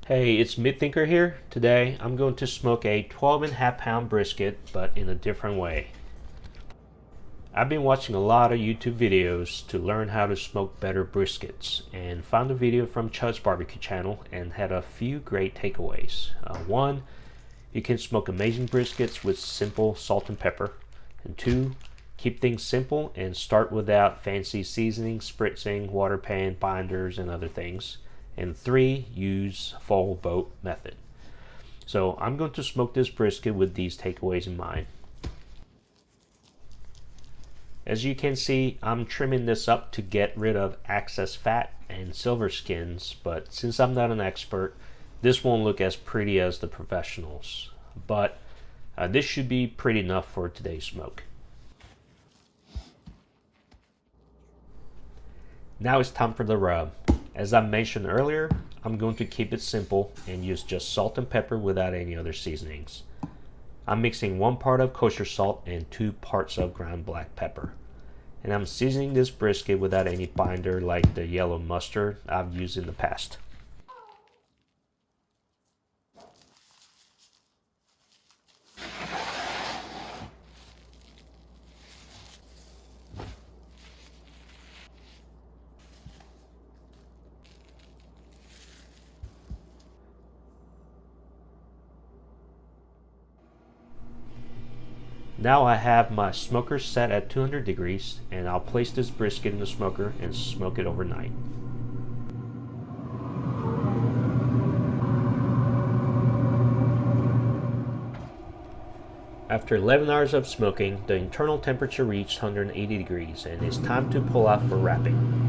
Hey, it's Meat Thinker here. Today I'm going to smoke a 12.5 pound brisket, but in a different way. I've been watching a lot of YouTube videos to learn how to smoke better briskets and found a video from Chud's Barbecue channel and had a few great takeaways. One, you can smoke amazing briskets with simple salt and pepper. And two, keep things simple and start without fancy seasoning, spritzing, water pan, binders, and other things. And three, use full boat method. So I'm going to smoke this brisket with these takeaways in mind. As you can see, I'm trimming this up to get rid of excess fat and silver skins, but since I'm not an expert, this won't look as pretty as the professionals. But this should be pretty enough for today's smoke. Now it's time for the rub. As I mentioned earlier, I'm going to keep it simple and use just salt and pepper without any other seasonings. I'm mixing 1 part of kosher salt and 2 parts of ground black pepper. And I'm seasoning this brisket without any binder like the yellow mustard I've used in the past. Now I have my smoker set at 200 degrees and I'll place this brisket in the smoker and smoke it overnight. After 11 hours of smoking, the internal temperature reached 180 degrees and it's time to pull out for wrapping.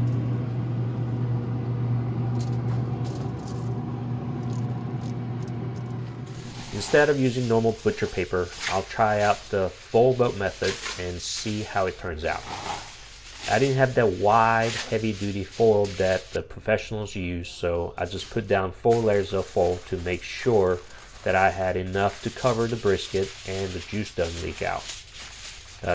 Instead of using normal butcher paper, I'll try out the full boat method and see how it turns out. I didn't have that wide, heavy-duty foil that the professionals use, so I just put down 4 layers of foil to make sure that I had enough to cover the brisket and the juice doesn't leak out.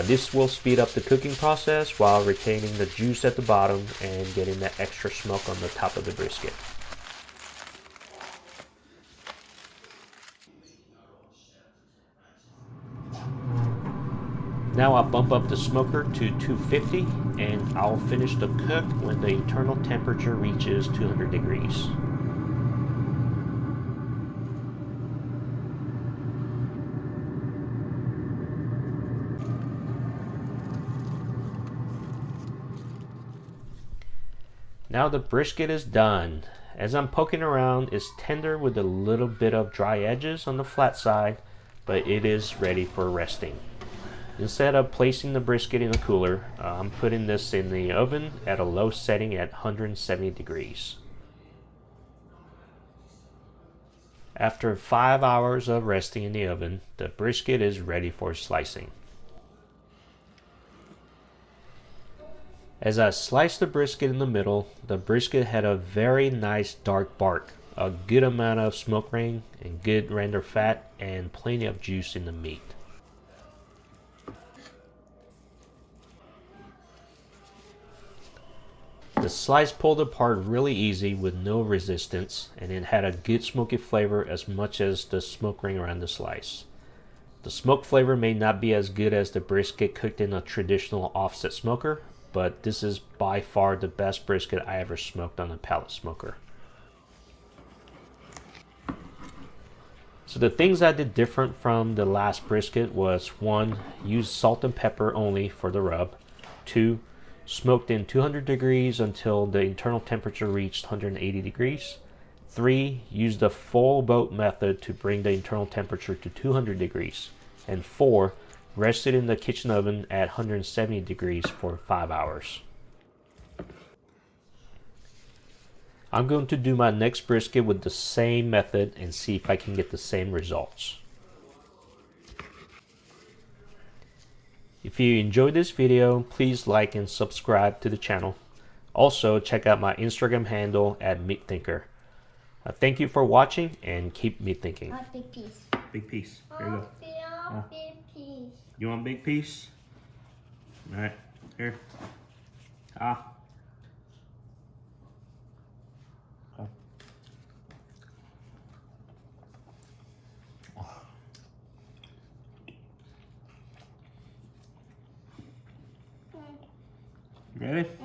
This will speed up the cooking process while retaining the juice at the bottom and getting that extra smoke on the top of the brisket. Now I'll bump up the smoker to 250 and I'll finish the cook when the internal temperature reaches 200 degrees. Now the brisket is done. As I'm poking around, it's tender with a little bit of dry edges on the flat side, but it is ready for resting. Instead of placing the brisket in a cooler, I'm putting this in the oven at a low setting at 170 degrees. After 5 hours of resting in the oven, the brisket is ready for slicing. As I sliced the brisket in the middle, the brisket had a very nice dark bark, a good amount of smoke ring and good render fat, and plenty of juice in the meat. The slice pulled apart really easy with no resistance, and it had a good smoky flavor as much as the smoke ring around the slice. The smoke flavor may not be as good as the brisket cooked in a traditional offset smoker, but this is by far the best brisket I ever smoked on a pellet smoker. So the things I did different from the last brisket was 1. Use salt and pepper only for the rub. 2. Smoked in 200 degrees until the internal temperature reached 180 degrees. 3. Use the full boat method to bring the internal temperature to 200 degrees. And 4. Rest it in the kitchen oven at 170 degrees for 5 hours. I'm going to do my next brisket with the same method and see if I can get the same results. If you enjoyed this video, please like and subscribe to the channel. Also, check out my Instagram handle at MeatThinker. Thank you for watching and keep meat thinking. I want big piece. Big piece. Here you go. Big piece. You want a big piece? All right, here. Ah. Ready?